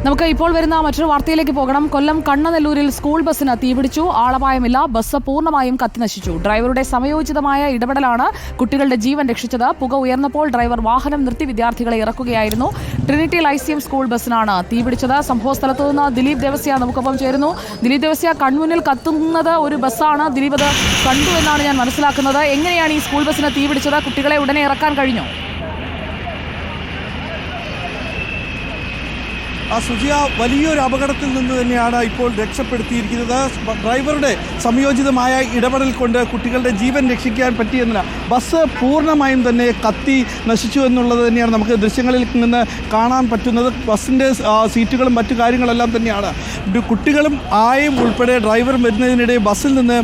നമുക്ക് ഇപ്പോൾ വരുന്ന മറ്റൊരു വാർത്തയിലേക്ക് പോകണം. കൊല്ലം കണ്ണനെല്ലൂരിൽ സ്കൂൾ ബസ്സിന് തീപിടിച്ചു. ആളപായമില്ല. ബസ് പൂർണ്ണമായും കത്തിനശിച്ചു. ഡ്രൈവറുടെ സമയോചിതമായ ഇടപെടലാണ് കുട്ടികളുടെ ജീവൻ രക്ഷിച്ചത്. പുക ഉയർന്നപ്പോൾ ഡ്രൈവർ വാഹനം നിർത്തി വിദ്യാർത്ഥികളെ ഇറക്കുകയായിരുന്നു. ട്രിനിറ്റി ലൈസിയം സ്കൂൾ ബസ്സിനാണ് തീപിടിച്ചത്. സംഭവസ്ഥലത്തു നിന്ന് ദിലീപ് ദേവസ്യ നമുക്കൊപ്പം ചേരുന്നു. ദിലീപ് ദേവസ്യ, കൺമുന്നിൽ കത്തുന്നത് ഒരു ബസ്സാണ്. ദിലീപ് അത് കണ്ടു എന്നാണ് ഞാൻ മനസ്സിലാക്കുന്നത്. എങ്ങനെയാണ് ഈ സ്കൂൾ ബസ്സിന് തീപിടിച്ചത്? കുട്ടികളെ ഉടനെ ഇറക്കാൻ കഴിഞ്ഞോ? സുജിയ, വലിയൊരു അപകടത്തിൽ നിന്ന് തന്നെയാണ് ഇപ്പോൾ രക്ഷപ്പെടുത്തിയിരിക്കുന്നത്. ഡ്രൈവറുടെ സംയോജിതമായ ഇടപെടൽ കൊണ്ട് കുട്ടികളുടെ ജീവൻ രക്ഷിക്കാൻ പറ്റിയെന്നില്ല. ബസ് പൂർണ്ണമായും തന്നെ കത്തി നശിച്ചു എന്നുള്ളത് തന്നെയാണ് നമുക്ക് ദൃശ്യങ്ങളിൽ നിന്ന് കാണാൻ പറ്റുന്നത്. ബസ്സിൻ്റെ സീറ്റുകളും മറ്റു കാര്യങ്ങളെല്ലാം തന്നെയാണ്. കുട്ടികളും ആയും ഉൾപ്പെടെ ഡ്രൈവർ വരുന്നതിനിടെ ബസ്സിൽ നിന്ന്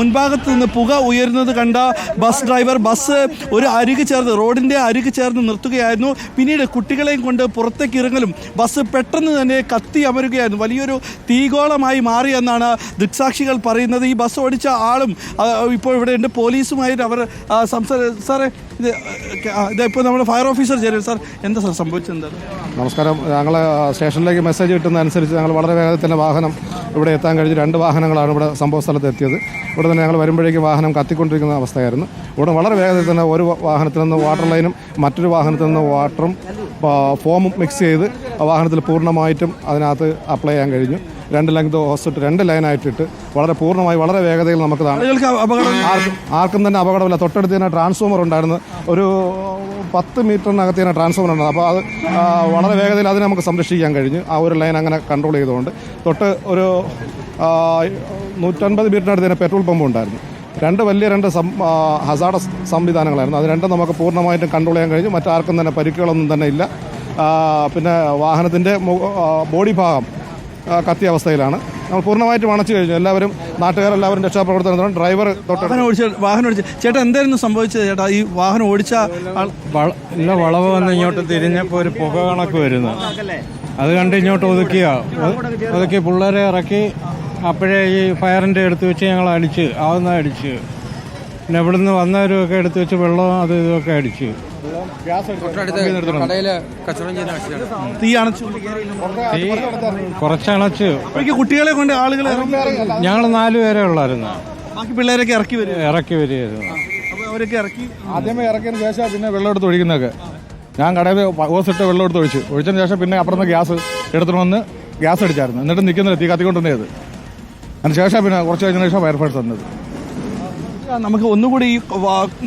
മുൻഭാഗത്ത് നിന്ന് പുക ഉയരുന്നത് കണ്ട ബസ് ഡ്രൈവർ ബസ് ഒരു അരികു ചേർന്ന് റോഡിൻ്റെ അരികു ചേർന്ന് നിർത്തുകയായിരുന്നു. പിന്നീട് കുട്ടികളെയും കൊണ്ട് പുറത്തേക്ക് ഇറങ്ങലും ബസ് പെട്ടെന്ന് തന്നെ കത്തി അമരുകയായിരുന്നു. വലിയൊരു തീഗോളമായി മാറിയെന്നാണ് ദൃക്സാക്ഷികൾ പറയുന്നത്. ഈ ബസ് ഓടിച്ച ആളും ഇപ്പോൾ ഇവിടെ ഉണ്ട്. പോലീസുമായിട്ട് അവർ സാറേ ഇതിപ്പോൾ നമ്മുടെ ഫയർ ഓഫീസർ ചേരും. സാർ, എന്താ സാർ സംഭവിച്ചത്? എന്താണ്? നമസ്കാരം. ഞങ്ങൾ സ്റ്റേഷനിലേക്ക് മെസ്സേജ് കിട്ടുന്നതനുസരിച്ച് ഞങ്ങൾ വളരെ വേഗത്തിൽ വാഹനം ഇവിടെ എത്താൻ കഴിഞ്ഞ് 2 വാഹനങ്ങളാണ് ഇവിടെ സംഭവ സ്ഥലത്ത് എത്തിയത്. ഇവിടെ തന്നെ ഞങ്ങൾ വരുമ്പോഴേക്കും വാഹനം കത്തിക്കൊണ്ടിരിക്കുന്ന അവസ്ഥയായിരുന്നു. ഇവിടെ വളരെ വേഗത്തിൽ തന്നെ ഒരു വാഹനത്തിൽ നിന്ന് വാട്ടർ ലൈനും മറ്റൊരു വാഹനത്തിൽ നിന്ന് വാട്ടറും ഫോമും മിക്സ് ചെയ്ത് വാഹനത്തിൽ പൂർണ്ണമായിട്ടും അതിനകത്ത് അപ്ലൈ ചെയ്യാൻ കഴിഞ്ഞു. 2 ലെങ്ത് ഹോസ്പിറ്റൽ 2 ലൈനായിട്ടിട്ട് വളരെ വളരെ വേഗതയിൽ നമുക്ക് ആർക്കും തന്നെ അപകടമില്ല. തൊട്ടടുത്ത് തന്നെ ട്രാൻസ്ഫോമർ ഉണ്ടായിരുന്നു. ഒരു 10 മീറ്ററിനകത്ത് തന്നെ ട്രാൻസ്ഫോമർ ഉണ്ടായിരുന്നു. അപ്പോൾ അത് വളരെ വേഗതയിൽ അതിനെ നമുക്ക് സംരക്ഷിക്കാൻ കഴിഞ്ഞു. ആ ഒരു ലൈൻ അങ്ങനെ കൺട്രോൾ ചെയ്തുകൊണ്ട് തൊട്ട് ഒരു 150 മീറ്ററിനടുത്ത് തന്നെ പെട്രോൾ പമ്പ് ഉണ്ടായിരുന്നു. 2 വലിയ ഹസാർഡസ് സംവിധാനങ്ങളായിരുന്നു. അത് 2 നമുക്ക് പൂർണ്ണമായിട്ടും കൺട്രോൾ ചെയ്യാൻ കഴിഞ്ഞു. മറ്റാർക്കും തന്നെ പരിക്കുകളൊന്നും തന്നെ ഇല്ല. പിന്നെ വാഹനത്തിൻ്റെ ബോഡി ഭാഗം കത്തിയ അവസ്ഥയിലാണ്. നമ്മൾ പൂർണ്ണമായിട്ടും അണച്ചു കഴിഞ്ഞു. എല്ലാവരും നാട്ടുകാരെല്ലാവരും രക്ഷാപ്രവർത്തനം. ഡ്രൈവർ വാഹനം ഓടിച്ച ചേട്ടാ, എന്തായിരുന്നു സംഭവിച്ചത് ചേട്ടാ? ഈ വാഹനം ഓടിച്ച വളവ് വന്ന് ഇങ്ങോട്ട് തിരിഞ്ഞപ്പോൾ ഒരു പുക കണക്ക് വരുന്നു. അത് കണ്ട് ഇങ്ങോട്ട് ഒതുക്കി പിള്ളേരെ ഇറക്കി. അപ്പോഴേ ഈ ഫയറിൻ്റെ എടുത്ത് വെച്ച് ഞങ്ങൾ അടിച്ച് പിന്നെ ഇവിടുന്ന് വന്നവരുമൊക്കെ എടുത്ത് വെച്ച് വെള്ളം അത് ഇതൊക്കെ അടിച്ചു. തീ കുറച്ചണച്ച് കുട്ടികളെ കൊണ്ട് ആളുകൾ ഞങ്ങൾ 4 പേരെ ഉള്ളായിരുന്നു. ബാക്കി പിള്ളേരൊക്കെ ഇറക്കി വരികയായിരുന്നു. അവരൊക്കെ ഇറക്കി ആദ്യമേ ഇറക്കിയതിന് ശേഷം പിന്നെ വെള്ളം എടുത്ത് ഒഴിക്കുന്നതൊക്കെ ഞാൻ കടയിൽ ഓസിട്ട് വെള്ളം എടുത്ത് ഒഴിച്ചതിന് ശേഷം പിന്നെ അപ്പുറത്ത് ഗ്യാസ് എടുത്തിട്ട് വന്ന് ഗ്യാസ് അടിച്ചായിരുന്നു. എന്നിട്ട് നിൽക്കുന്നില്ല, തീ കത്തിക്കൊണ്ടുവന്നത്. അതിന് ശേഷം പിന്നെ കുറച്ച് കഴിഞ്ഞതിന് ശേഷം ഫയർഫോഴ്സ് വന്നത്. നമുക്ക് ഒന്നുകൂടി ഈ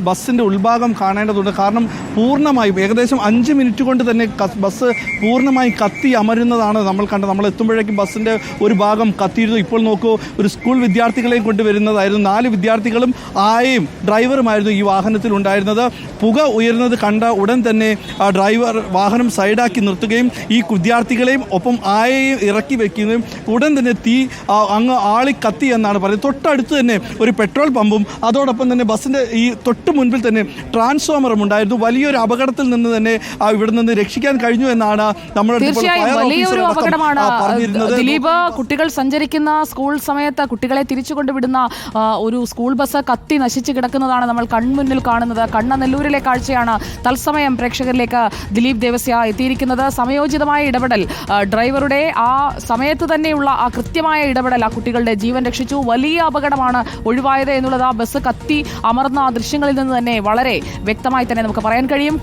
ബസ്സിൻ്റെ ഉൾഭാഗം കാണേണ്ടതുണ്ട്. കാരണം പൂർണ്ണമായും ഏകദേശം 5 മിനിറ്റ് കൊണ്ട് തന്നെ ബസ് പൂർണ്ണമായി കത്തി അമരുന്നതാണ് നമ്മൾ കണ്ടത്. നമ്മൾ എത്തുമ്പോഴേക്കും ബസ്സിൻ്റെ ഒരു ഭാഗം കത്തിയിരുന്നു. ഇപ്പോൾ നോക്കൂ, ഒരു സ്കൂൾ വിദ്യാർത്ഥികളെയും കൊണ്ടുവരുന്നതായിരുന്നു. 4 വിദ്യാർത്ഥികളും ആയയും ഡ്രൈവറുമായിരുന്നു ഈ വാഹനത്തിൽ ഉണ്ടായിരുന്നത്. പുക ഉയരുന്നത് കണ്ട ഉടൻ തന്നെ ഡ്രൈവർ വാഹനം സൈഡാക്കി നിർത്തുകയും ഈ വിദ്യാർത്ഥികളെയും ഒപ്പം ആയയും ഇറക്കി വയ്ക്കുകയും ഉടൻ തന്നെ തീ അങ്ങ് ആളി കത്തി എന്നാണ് പറയുന്നത്. തൊട്ടടുത്ത് തന്നെ ഒരു പെട്രോൾ പമ്പും അതോടൊപ്പം തന്നെ ബസ്സിൻ്റെ ഈ തൊട്ട് മുൻപിൽ തന്നെ ട്രാൻസ്ഫോമറും ഉണ്ടായിരുന്നു. വലിയൊരു അപകടത്തിൽ നിന്ന് തന്നെ ഇവിടെ നിന്ന് രക്ഷിക്കാൻ കഴിഞ്ഞു എന്നാണ് നമ്മൾ വലിയൊരു അപകടമാണ് ദിലീപ്. കുട്ടികൾ സഞ്ചരിക്കുന്ന സ്കൂൾ സമയത്ത് കുട്ടികളെ തിരിച്ചു കൊണ്ടുവിടുന്ന ഒരു സ്കൂൾ ബസ് കത്തി നശിച്ചു കിടക്കുന്നതാണ് നമ്മൾ കൺമുന്നിൽ കാണുന്നത്. കണ്ണനെല്ലൂരിലെ കാഴ്ചയാണ് തത്സമയം പ്രേക്ഷകരിലേക്ക് ദിലീപ് ദേവസ്യ എത്തിയിരിക്കുന്നത്. സമയോചിതമായ ഇടപെടൽ, ഡ്രൈവറുടെ ആ സമയത്ത് തന്നെയുള്ള ആ കൃത്യമായ ഇടപെടൽ ആ കുട്ടികളുടെ ജീവൻ രക്ഷിച്ചു. വലിയ അപകടമാണ് ഒഴിവായത് എന്നുള്ളത് ആ ബസ് കത്തി അമർന്ന ദൃശ്യങ്ങളിൽ നിന്ന് തന്നെ വളരെ വ്യക്തമായി തന്നെ നമുക്ക് പറയാൻ കഴിയും.